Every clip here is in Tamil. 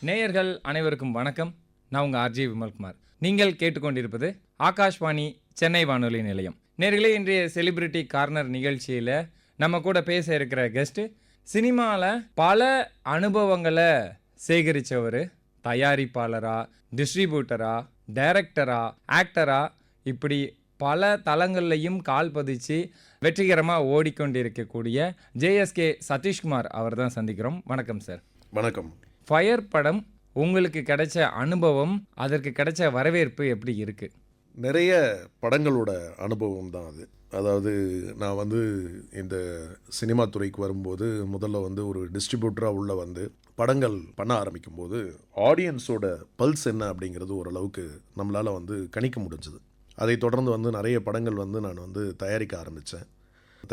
நேயர்கள் அனைவருக்கும் வணக்கம். நான் உங்கள் ஆர்ஜி விமல்குமார். நீங்கள் கேட்டுக்கொண்டிருப்பது ஆகாஷ்வாணி சென்னை வானொலி நிலையம். நேயர்களே, இன்றைய செலிபிரிட்டி கார்னர் நிகழ்ச்சியில் நம்ம கூட பேச இருக்கிற கெஸ்ட்டு சினிமாவில் பல அனுபவங்களை சேகரித்தவர். தயாரிப்பாளரா, டிஸ்ட்ரிபியூட்டரா, டைரக்டரா, ஆக்டரா, இப்படி பல தளங்கள்லையும் கால் பதிச்சு வெற்றிகரமாக ஓடிக்கொண்டிருக்கக்கூடிய ஜேஎஸ்கே சதீஷ்குமார் அவர் தான் சந்திக்கிறோம். வணக்கம் சார். வணக்கம். ஃபயர் படம் உங்களுக்கு கிடைச்ச அனுபவம், அதற்கு கிடைச்ச வரவேற்பு எப்படி இருக்கு? நிறைய படங்களோட அனுபவம் தான் அது. அதாவது நான் இந்த சினிமா துறைக்கு வரும்போது முதல்ல ஒரு டிஸ்ட்ரிபியூட்டராக உள்ள படங்கள் பண்ண ஆரம்பிக்கும்போது ஆடியன்ஸோட பல்ஸ் என்ன அப்படிங்கிறது ஓரளவுக்கு நம்மளால் கணிக்க முடிஞ்சுது. அதை தொடர்ந்து நிறைய படங்கள் நான் தயாரிக்க ஆரம்பித்தேன்.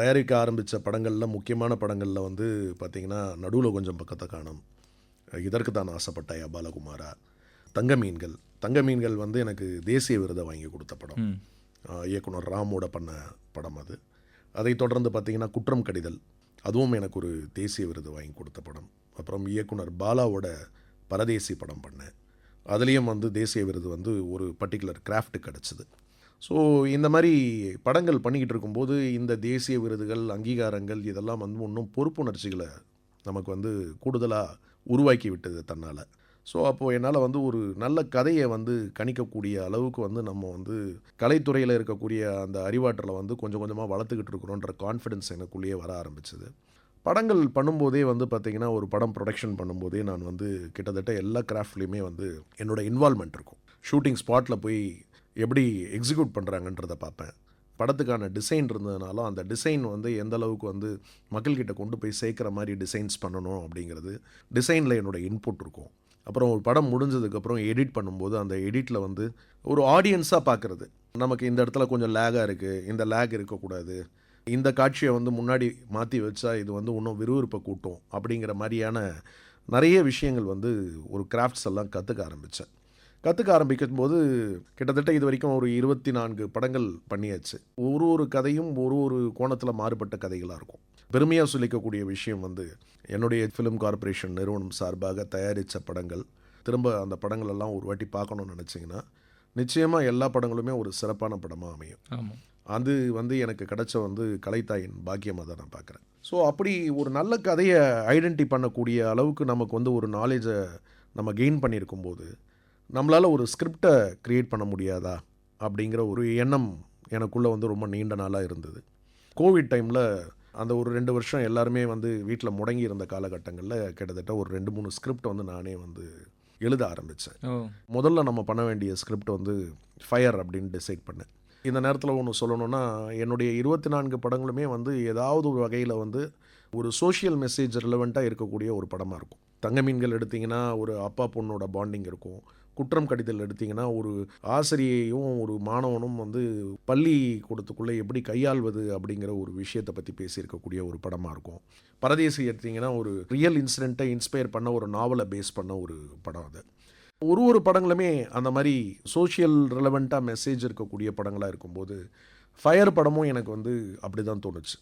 தயாரிக்க ஆரம்பித்த படங்களில் முக்கியமான படங்களில் பார்த்திங்கன்னா நடுவில் கொஞ்சம் பக்கத்தை காணும், இதற்கு தான் ஆசைப்பட்டாயா பாலகுமாரா, தங்க மீன்கள் எனக்கு தேசிய விருதை வாங்கி கொடுத்த படம். இயக்குனர் ராமோட பண்ண படம் அது. அதை தொடர்ந்து பார்த்திங்கன்னா குற்றம் கடிதல், அதுவும் எனக்கு ஒரு தேசிய விருது வாங்கி கொடுத்த படம். அப்புறம் இயக்குனர் பாலாவோட பரதேசி படம் பண்ணேன், அதுலேயும் தேசிய விருது ஒரு பர்டிகுலர் கிராஃப்ட் கிடச்சிது. ஸோ இந்த மாதிரி படங்கள் பண்ணிக்கிட்டு இருக்கும்போது இந்த தேசிய விருதுகள், அங்கீகாரங்கள் இதெல்லாம் இன்னும் பொறுப்புணர்ச்சிகளை நமக்கு கூடுதலாக உருவாக்கி விட்டது தன்னால். ஸோ அப்போது என்னால் ஒரு நல்ல கதையை கணிக்கக்கூடிய அளவுக்கு நம்ம கலைத்துறையில் இருக்கக்கூடிய அந்த அறிவாற்றலை கொஞ்சம் கொஞ்சமாக வளர்த்துக்கிட்டு இருக்கிறோன்ற கான்ஃபிடென்ஸ் எனக்குள்ளேயே வர ஆரம்பிச்சது. படங்கள் பண்ணும்போதே பார்த்திங்கன்னா ஒரு படம் ப்ரொடக்ஷன் பண்ணும்போதே நான் கிட்டத்தட்ட எல்லா கிராஃப்ட்லேயுமே என்னோடய இன்வால்மெண்ட் இருக்கும். ஷூட்டிங் ஸ்பாட்டில் போய் எப்படி எக்ஸிக்யூட் பண்ணுறாங்கன்றதை பார்ப்பேன். படத்துக்கான டிசைன் இருந்ததுனாலும் அந்த டிசைன் எந்த அளவுக்கு மக்கள்கிட்ட கொண்டு போய் சேர்க்குற மாதிரி டிசைன்ஸ் பண்ணணும் அப்படிங்கிறது டிசைனில் என்னோடய இன்புட் இருக்கும். அப்புறம் ஒரு படம் முடிஞ்சதுக்கப்புறம் எடிட் பண்ணும்போது அந்த எடிட்டில் ஒரு ஆடியன்ஸாக பார்க்குறது, நமக்கு இந்த இடத்துல கொஞ்சம் லேகாக இருக்குது, இந்த லேக் இருக்கக்கூடாது, இந்த காட்சியை முன்னாடி மாற்றி வச்சா இது இன்னும் விறுவிறுப்பை கூட்டும் அப்படிங்கிற மாதிரியான நிறைய விஷயங்கள் ஒரு கிராஃப்ட்ஸ் எல்லாம் கற்றுக்க ஆரம்பிக்கும் போது கிட்டத்தட்ட இது வரைக்கும் ஒரு 24 படங்கள் பண்ணியாச்சு. ஒரு கதையும் ஒரு கோணத்தில் மாறுபட்ட கதைகளாக இருக்கும். பெருமையாக சொல்லிக்கக்கூடிய விஷயம் என்னுடைய ஃபிலிம் கார்ப்பரேஷன் நிறுவனம் சார்பாக தயாரித்த படங்கள் திரும்ப அந்த படங்கள் எல்லாம் ஒரு வாட்டி பார்க்கணுன்னு நினச்சிங்கன்னா நிச்சயமாக எல்லா படங்களுமே ஒரு சிறப்பான படமாக அமையும். அது எனக்கு கிடைச்ச கலைத்தாயின் பாக்கியமாக தான் நான் பார்க்குறேன். ஸோ அப்படி ஒரு நல்ல கதையை ஐடென்டி பண்ணக்கூடிய அளவுக்கு நமக்கு ஒரு நாலேஜை நம்ம கெயின் பண்ணியிருக்கும்போது நம்மளால் ஒரு ஸ்கிரிப்டை க்ரியேட் பண்ண முடியாதா அப்படிங்கிற ஒரு எண்ணம் எனக்குள்ளே ரொம்ப நீண்ட நாளாக இருந்தது. கோவிட் டைமில் அந்த ஒரு 2 வருஷம் எல்லாருமே வீட்டில் முடங்கி இருந்த காலகட்டங்களில் கிட்டத்தட்ட ஒரு 2-3 ஸ்கிரிப்ட் நானே எழுத ஆரம்பித்தேன். முதல்ல நம்ம பண்ண வேண்டிய ஸ்கிரிப்ட் ஃபயர் அப்படின்னு டிசைட் பண்ணேன். இந்த நேரத்தில் ஒன்று சொல்லணுன்னா, என்னுடைய 24 படங்களுமே ஏதாவது ஒரு வகையில் ஒரு சோஷியல் மெசேஜ் ரிலவெண்ட்டாக இருக்கக்கூடிய ஒரு படமாக இருக்கும். தங்க மீன்கள் எடுத்திங்கன்னா ஒரு அப்பா பொண்ணோட பாண்டிங் இருக்கும். குற்றம் கடிதல் எடுத்திங்கன்னா ஒரு ஆசிரியையும் ஒரு மாணவனும் பள்ளிக்கூடத்துக்குள்ளே எப்படி கையாள்வது அப்படிங்கிற ஒரு விஷயத்தை பற்றி பேசியிருக்கக்கூடிய ஒரு படமாக இருக்கும். பரதேசி எடுத்திங்கன்னா ஒரு ரியல் இன்சிடெண்ட்டை இன்ஸ்பயர் பண்ண ஒரு நாவலை பேஸ் பண்ண ஒரு படம். அது ஒரு படங்களுமே அந்த மாதிரி சோஷியல் ரிலவெண்ட்டாக மெசேஜ் இருக்கக்கூடிய படங்களாக இருக்கும்போது ஃபயர் படமும் எனக்கு அப்படி தான் தோணுச்சு.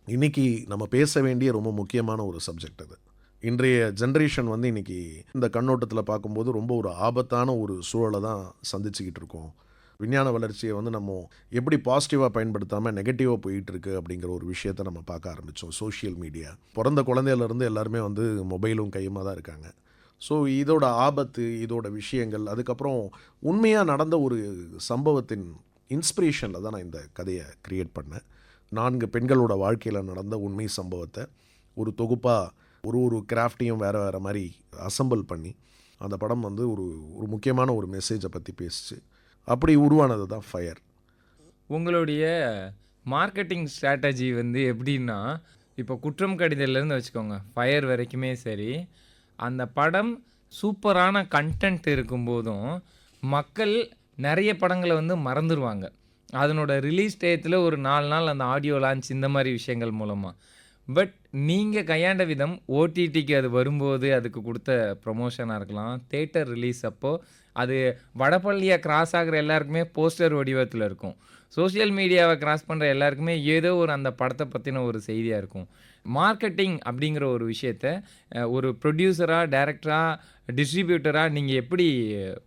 இன்றைக்கி நம்ம பேச வேண்டிய ரொம்ப முக்கியமான ஒரு சப்ஜெக்ட் அது. இன்றைய ஜென்ரேஷன் இன்றைக்கி இந்த கண்ணோட்டத்தில் பார்க்கும்போது ரொம்ப ஒரு ஆபத்தான ஒரு சூழலை தான் சந்திச்சுக்கிட்டு இருக்கோம். விஞ்ஞான வளர்ச்சியை நம்ம எப்படி பாசிட்டிவாக பயன்படுத்தாமல் நெகட்டிவாக போயிட்டுருக்கு அப்படிங்கிற ஒரு விஷயத்தை நம்ம பார்க்க ஆரம்பித்தோம். சோஷியல் மீடியா பிறந்த குழந்தையிலேருந்து எல்லாருமே மொபைலும் கையுமாக தான் இருக்காங்க. ஸோ இதோட ஆபத்து, இதோட விஷயங்கள், அதுக்கப்புறம் உண்மையாக நடந்த ஒரு சம்பவத்தின் இன்ஸ்பிரேஷனில் தான் நான் இந்த கதையை க்ரியேட் பண்ணேன். 4 பெண்களோட வாழ்க்கையில் நடந்த உண்மை சம்பவத்தை ஒரு தொகுப்பாக ஒரு கிராஃப்டையும் வேறு மாதிரி அசம்பிள் பண்ணி அந்த படம் ஒரு முக்கியமான ஒரு மெசேஜை பற்றி பேசிச்சு. அப்படி உருவானது தான் ஃபயர். உங்களுடைய மார்க்கெட்டிங் ஸ்ட்ராட்டஜி எப்படின்னா, இப்போ குற்றம் கடிதல்லேருந்து வச்சுக்கோங்க, ஃபயர் வரைக்குமே சரி, அந்த படம் சூப்பரான கண்டென்ட் இருக்கும்போதும் மக்கள் நிறைய படங்களை மறந்துடுவாங்க. அதனோட ரிலீஸ் டேத்தில் ஒரு 4 நாள் அந்த ஆடியோ லான்ச் இந்த மாதிரி விஷயங்கள் மூலமாக பட் நீங்கள் கையாண்ட விதம் ஓடிடிக்கு அது வரும்போது அதுக்கு கொடுத்த ப்ரொமோஷனாக இருக்கலாம், தியேட்டர் ரிலீஸ் அப்போ அது வடபள்ளியை கிராஸ் ஆகிற எல்லாருக்குமே போஸ்டர் வடிவத்தில் இருக்கும். சோஷியல் மீடியாவை கிராஸ் பண்ணுற எல்லாருக்குமே ஏதோ ஒரு அந்த படத்தை பற்றின ஒரு செய்தியாக இருக்கும். மார்க்கெட்டிங் அப்படிங்கிற ஒரு விஷயத்த ஒரு ப்ரொடியூசராக, டைரக்டராக, டிஸ்ட்ரிபியூட்டராக நீங்கள் எப்படி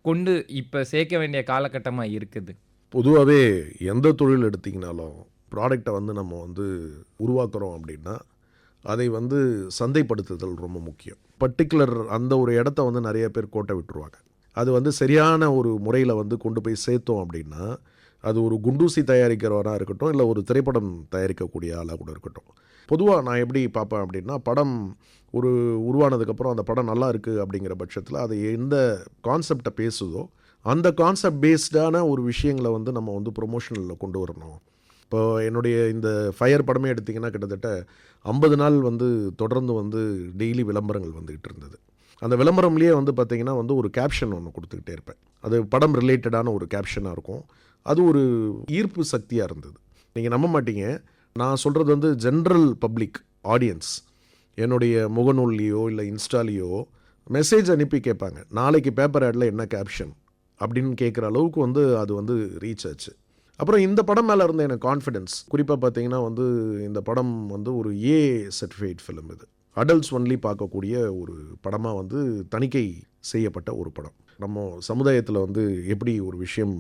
கொண்டு இப்போ சேர்க்க வேண்டிய காலகட்டமாக இருக்குது? பொதுவாகவே எந்த தொழில் எடுத்திங்கனாலும் ப்ராடக்டை வந்து நம்ம வந்து உருவாக்குறோம் அப்படின்னா அதை வந்து சந்தைப்படுத்துதல் ரொம்ப முக்கியம். பர்டிகுலர் அந்த ஒரு இடத்த வந்து நிறைய பேர் கோட்டை விட்டுருவாங்க. அது வந்து சரியான ஒரு முறையில் வந்து கொண்டு போய் சேர்த்தோம் அப்படின்னா, அது ஒரு குண்டூசி தயாரிக்கிறவராக இருக்கட்டும், இல்லை ஒரு திரைப்படம் தயாரிக்கக்கூடிய ஆளாக கூட இருக்கட்டும். பொதுவாக நான் எப்படி பார்ப்பேன் அப்படின்னா, படம் ஒரு உருவானதுக்கப்புறம் அந்த படம் நல்லா இருக்குது அப்படிங்கிற பட்சத்தில் அது எந்த கான்செப்டை பேசுதோ அந்த கான்செப்ட் பேஸ்டான ஒரு விஷயங்களை வந்து நம்ம வந்து ப்ரொமோஷனில் கொண்டு வரணும். இப்போ என்னுடைய இந்த ஃபயர் படமே எடுத்திங்கன்னா கிட்டத்தட்ட 50 நாள் வந்து தொடர்ந்து வந்து டெய்லி விளம்பரங்கள் வந்துக்கிட்டு இருந்தது. அந்த விளம்பரம்லேயே வந்து பார்த்திங்கன்னா வந்து ஒரு கேப்ஷன் ஒன்று கொடுத்துக்கிட்டே இருப்பேன். அது படம் ரிலேட்டடான ஒரு கேப்ஷனாக இருக்கும். அது ஒரு ஈர்ப்பு சக்தியாக இருந்தது. நீங்கள் நம்ப மாட்டீங்க, நான் சொல்கிறது வந்து ஜென்ரல் பப்ளிக் ஆடியன்ஸ் என்னுடைய முகநூல்லையோ இல்லை இன்ஸ்டாலேயோ மெசேஜ் அனுப்பி கேட்பாங்க, நாளைக்கு பேப்பர் ஆடில் என்ன கேப்ஷன் அப்படின்னு கேட்குற அளவுக்கு வந்து அது வந்து ரீச் ஆச்சு. அப்புறம் இந்த படம் மேலே இருந்த எனக்கு கான்ஃபிடென்ஸ், குறிப்பாக பார்த்தீங்கன்னா வந்து இந்த படம் வந்து ஒரு ஏ சர்டிஃபைட் ஃபிலிம், இது அடல்ட்ஸ் ஒன்லி பார்க்கக்கூடிய ஒரு படமாக வந்து தணிக்கை செய்யப்பட்ட ஒரு படம். நம்ம சமுதாயத்தில் வந்து எப்படி ஒரு விஷயம்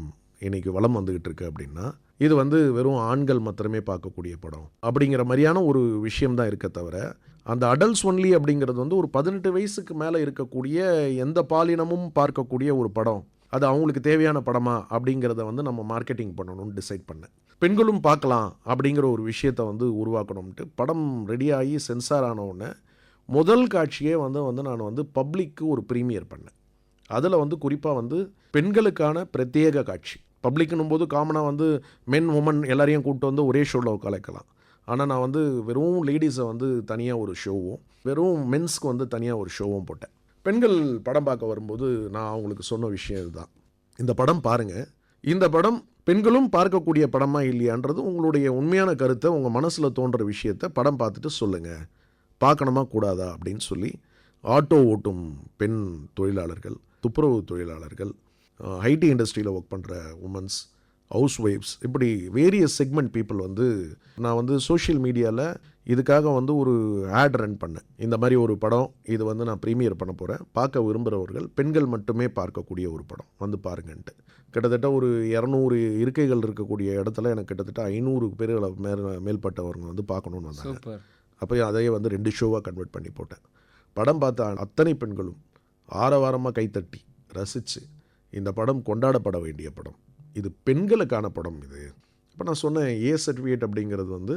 இன்றைக்கி வளம் வந்துக்கிட்டு இருக்கு அப்படின்னா, இது வந்து வெறும் ஆண்கள் மாத்திரமே பார்க்கக்கூடிய படம் அப்படிங்கிற மாதிரியான ஒரு விஷயம்தான் இருக்க தவிர, அந்த அடல்ட்ஸ் ஒன்லி அப்படிங்கிறது வந்து ஒரு 18 வயசுக்கு மேலே இருக்கக்கூடிய எந்த பாலினமும் பார்க்கக்கூடிய ஒரு படம், அது அவங்களுக்கு தேவையான படமா அப்படிங்கிறத வந்து நம்ம மார்க்கெட்டிங் பண்ணணும்னு டிசைட் பண்ணேன். பெண்களும் பார்க்கலாம் அப்படிங்கிற ஒரு விஷயத்தை வந்து உருவாக்கணும்ட்டு படம் ரெடியாகி சென்சார் ஆன உடனே முதல் காட்சியே வந்து நான் வந்து பப்ளிக்கு ஒரு ப்ரீமியர் பண்ணேன். அதில் வந்து குறிப்பாக வந்து பெண்களுக்கான பிரத்யேக காட்சி. பப்ளிக்குன்னும் போது காமனாக வந்து மென் உமன் எல்லாரையும் கூப்பிட்டு வந்து ஒரே ஷோவில் கலைக்கலாம். ஆனால் நான் வந்து வெறும் லேடிஸை வந்து தனியாக ஒரு ஷோவும், வெறும் மென்ஸ்க்கு வந்து தனியாக ஒரு ஷோவும் போட்டேன். பெண்கள் படம் பார்க்க வரும்போது நான் அவங்களுக்கு சொன்ன விஷயம் இதுதான், இந்த படம் பாருங்கள், இந்த படம் பெண்களும் பார்க்கக்கூடிய படமா இல்லையான்றது உங்களுடைய உண்மையான கருத்தை, உங்கள் மனசில் தோன்ற விஷயத்தை படம் பார்த்துட்டு சொல்லுங்கள், பார்க்கணுமா கூடாதா அப்படின்னு சொல்லி ஆட்டோ ஓட்டும் பெண் தொழிலாளர்கள், துப்புரவு தொழிலாளர்கள், ஐடி இண்டஸ்ட்ரியில் ஒர்க் பண்ணுற உமன்ஸ், ஹவுஸ் ஒய்ஃப்ஸ், இப்படி வேரியஸ் செக்மெண்ட் பீப்புள் வந்து நான் வந்து சோஷியல் மீடியாவில் இதுக்காக வந்து ஒரு ஆட் ரன் பண்ணேன். இந்த மாதிரி ஒரு படம், இது வந்து நான் ப்ரீமியர் பண்ண போகிறேன், பார்க்க விரும்புகிறவர்கள் பெண்கள் மட்டுமே பார்க்கக்கூடிய ஒரு படம் வந்து பாருங்கன்ட்டு. கிட்டத்தட்ட ஒரு 200 இருக்கைகள் இருக்கக்கூடிய இடத்துல எனக்கு கிட்டத்தட்ட 500 பேர்களை மேற்பட்டவங்க வந்து பார்க்கணுன்னு வந்தாங்க. அப்போ அதையே வந்து 2 ஷோவாக கன்வெர்ட் பண்ணி போட்டேன். படம் பார்த்த அத்தனை பெண்களும் ஆரவாரமாக கைத்தட்டி ரசித்து, இந்த படம் கொண்டாடப்பட வேண்டிய படம், இது பெண்களுக்கான படம் இது. இப்போ நான் சொன்னேன் ஏ சர்டிஃபிகேட் அப்படிங்கிறது வந்து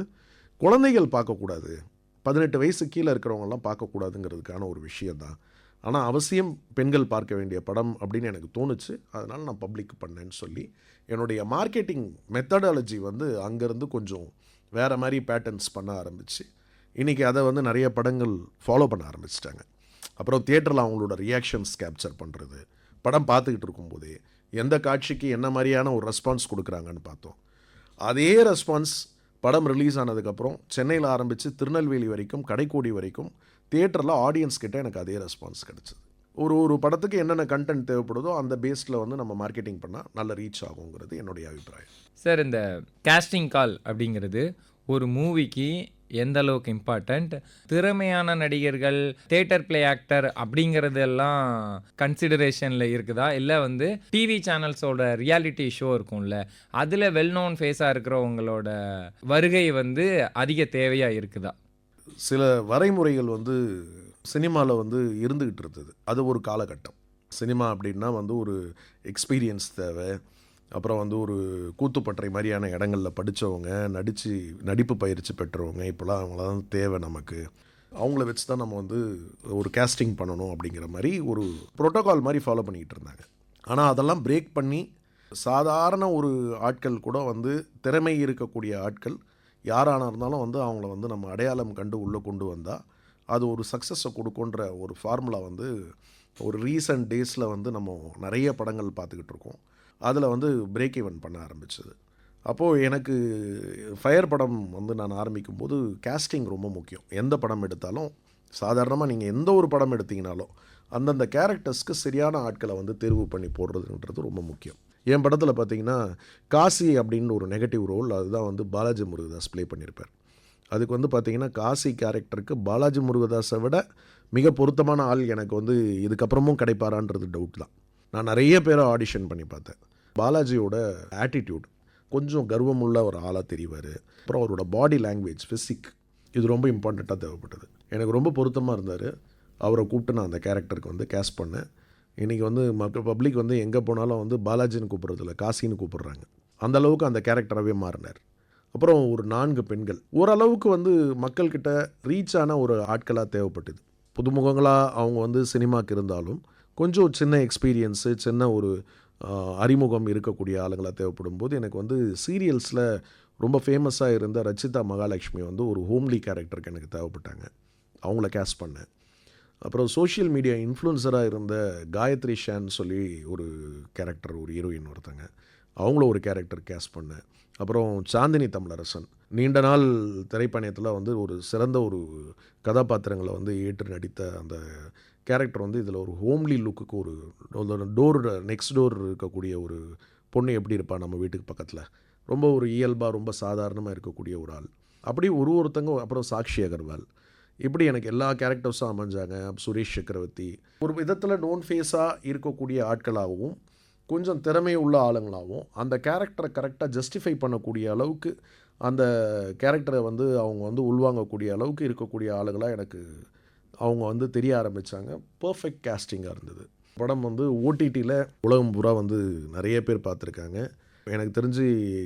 குழந்தைகள் பார்க்கக்கூடாது, 18 வயசு கீழே இருக்கிறவங்கலாம் பார்க்கக்கூடாதுங்கிறதுக்கான ஒரு விஷயந்தான். ஆனால் அவசியம் பெண்கள் பார்க்க வேண்டிய படம் அப்படின்னு எனக்கு தோணுச்சு. அதனால் நான் பப்ளிக் பண்ணேன்னு சொல்லி என்னுடைய மார்க்கெட்டிங் மெத்தடாலஜி வந்து அங்கேருந்து கொஞ்சம் வேறு மாதிரி பேட்டர்ன்ஸ் பண்ண ஆரம்பிச்சு, இன்றைக்கி அதை வந்து நிறைய படங்கள் ஃபாலோ பண்ண ஆரம்பிச்சிட்டாங்க. அப்புறம் தியேட்டரில் அவங்களோட ரியாக்ஷன்ஸ் கேப்சர் பண்ணுறது, படம் பார்த்துக்கிட்டு இருக்கும்போதே எந்த காட்சிக்கு என்ன மாதிரியான ஒரு ரெஸ்பான்ஸ் கொடுக்குறாங்கன்னு பார்த்தோம். அதே ரெஸ்பான்ஸ் படம் ரிலீஸ் ஆனதுக்கப்புறம் சென்னையில் ஆரம்பித்து திருநெல்வேலி வரைக்கும், கடைக்கோடி வரைக்கும் தியேட்டரில் ஆடியன்ஸ் கிட்டே எனக்கு அதே ரெஸ்பான்ஸ் கிடச்சிது. ஒரு படத்துக்கு என்னென்ன கண்டென்ட் தேவைப்படுதோ அந்த பேஸில் வந்து நம்ம மார்க்கெட்டிங் பண்ணால் நல்ல ரீச் ஆகுங்கிறது என்னுடைய அபிப்பிராயம். சார், இந்த கேஸ்டிங் கால் அப்படிங்கிறது ஒரு மூவிக்கு எந்த அளவுக்கு இம்பார்ட்டண்ட், திறமையான நடிகர்கள், தியேட்டர் பிளே ஆக்டர் அப்படிங்கிறதெல்லாம் கன்சிடரேஷனில் இருக்குதா, இல்லை வந்து டிவி சேனல்ஸோட ரியாலிட்டி ஷோ இருக்கும்ல, அதில் வெல் நோன் ஃபேஸாக இருக்கிறவங்களோட வருகை வந்து அதிக தேவையாக இருக்குதா? சில வரைமுறைகள் வந்து சினிமாவில் வந்து இருந்துக்கிட்டு இருந்தது. அது ஒரு காலகட்டம். சினிமா அப்படின்னா வந்து ஒரு எக்ஸ்பீரியன்ஸ் தேவை. அப்புறம் வந்து ஒரு கூத்துப்பட்டறை மாதிரியான இடங்களில் படித்தவங்க, நடிப்பு பயிற்சி பெற்றவங்க, இப்போலாம் அவங்களாம் தேவை நமக்கு. அவங்கள வச்சு தான் நம்ம வந்து ஒரு கேஸ்டிங் பண்ணணும் அப்படிங்கிற மாதிரி ஒரு ப்ரோட்டோகால் மாதிரி ஃபாலோ பண்ணிக்கிட்டு இருந்தாங்க. ஆனால் அதெல்லாம் பிரேக் பண்ணி சாதாரண ஒரு ஆட்கள் கூட வந்து திறமை இருக்கக்கூடிய ஆட்கள் யாரான இருந்தாலும் வந்து அவங்கள வந்து நம்ம அடையாளம் கண்டு உள்ளே கொண்டு வந்தால் அது ஒரு சக்ஸஸை கொடுக்குன்ற ஒரு ஃபார்முலா வந்து ஒரு ரீசன்ட் டேஸில் வந்து நம்ம நிறைய படங்கள் பார்த்துக்கிட்டு இருக்கோம். அதில் வந்து பிரேக் ஈவன் பண்ண ஆரம்பிச்சது. அப்போது எனக்கு ஃபயர் படம் வந்து நான் ஆரம்பிக்கும்போது கேஸ்டிங் ரொம்ப முக்கியம். எந்த படம் எடுத்தாலும் சாதாரணமாக நீங்கள் எந்த ஒரு படம் எடுத்தீங்கனாலும் அந்தந்த கேரக்டர்ஸ்க்கு சரியான ஆட்களை வந்து தேர்வு பண்ணி போடுறதுன்றது ரொம்ப முக்கியம். என் படத்தில் பார்த்தீங்கன்னா காசி அப்படின்னு ஒரு நெகட்டிவ் ரோல் அதுதான் வந்து பாலாஜி முருகதாஸ் ப்ளே பண்ணியிருப்பார். அதுக்கு வந்து பார்த்தீங்கன்னா காசி கேரக்டருக்கு பாலாஜி முருகதாஸை விட மிக பொருத்தமான ஆள் எனக்கு வந்து இதுக்கப்புறமும் கிடைப்பாரான்றது டவுட் தான். நான் நிறைய பேரை ஆடிஷன் பண்ணி பார்த்தேன். பாலாஜியோட ஆட்டிடியூட் கொஞ்சம் கர்வமுள்ள ஒரு ஆளாக தெரிவார். அப்புறம் அவரோட பாடி லாங்குவேஜ், ஃபிசிக் இது ரொம்ப இம்பார்ட்டண்ட்டாக தேவைப்பட்டது. எனக்கு ரொம்ப பொருத்தமாக இருந்தார். அவரை கூப்பிட்டு நான் அந்த கேரக்டருக்கு வந்து கேஸ்ட் பண்ணேன். இன்றைக்கி வந்து பப்ளிக் வந்து எங்கே போனாலும் வந்து பாலாஜின்னு கூப்பிட்றதில்ல, காசின்னு கூப்பிட்றாங்க. அந்த அளவுக்கு அந்த கேரக்டராகவே மாறினார். அப்புறம் ஒரு 4 பெண்கள் ஓரளவுக்கு வந்து மக்கள்கிட்ட ரீச் ஆன ஒரு ஆட்களாக தேவைப்பட்டது. புதுமுகங்களாக அவங்க வந்து சினிமாவுக்கு இருந்தாலும் கொஞ்சம் சின்ன எக்ஸ்பீரியன்ஸு, சின்ன ஒரு அறிமுகம் இருக்கக்கூடிய ஆளுங்களாக தேவைப்படும் போது எனக்கு வந்து சீரியல்ஸில் ரொம்ப ஃபேமஸாக இருந்த ரச்சிதா மகாலட்சுமி வந்து ஒரு ஹோம்லி கேரக்டருக்கு எனக்கு தேவைப்பட்டாங்க. அவங்கள கேஸ்ட் பண்ணேன். அப்புறம் சோஷியல் மீடியா இன்ஃப்ளூன்சராக இருந்த காயத்ரி ஷான்னு சொல்லி ஒரு கேரக்டர், ஒரு ஹீரோயின் ஒருத்தங்க, அவங்கள ஒரு கேரக்டர் கேஸ்ட் பண்ணேன். அப்புறம் சாந்தினி தமிழரசன் நீண்ட நாள் திரைப்பயணத்தில் வந்து ஒரு சிறந்த ஒரு கதாபாத்திரங்களை வந்து ஏற்று நடித்த அந்த கேரக்டர் வந்து இதில் ஒரு ஹோம்லி லுக்குக்கு ஒரு டோர் நெக்ஸ்ட் டோர் இருக்கக்கூடிய ஒரு பொண்ணு எப்படி இருப்பாள் நம்ம வீட்டுக்கு பக்கத்தில், ரொம்ப ஒரு இயல்பாக ரொம்ப சாதாரணமாக இருக்கக்கூடிய ஒரு ஆள். அப்படி ஒருத்தங்க. அப்புறம் சாக்ஷி அகர்வால், இப்படி எனக்கு எல்லா கேரக்டர்ஸும் அமைஞ்சாங்க. சுரேஷ் சக்கரவர்த்தி ஒரு விதத்தில் நோன் ஃபேஸாக இருக்கக்கூடிய ஆட்களாகவும் கொஞ்சம் திறமை உள்ள ஆளுங்களாகவும் அந்த கேரக்டரை கரெக்டாக ஜஸ்டிஃபை பண்ணக்கூடிய அளவுக்கு அந்த கேரக்டரை வந்து அவங்க வந்து உள்வாங்கக்கூடிய அளவுக்கு இருக்கக்கூடிய ஆளுங்களாக எனக்கு அவங்க வந்து தெரிய ஆரம்பித்தாங்க. பர்ஃபெக்ட் கேஸ்டிங்காக இருந்தது. படம் வந்து ஓடிடியில் உலகம் பூரா வந்து நிறைய பேர் பார்த்துருக்காங்க. எனக்கு தெரிஞ்சு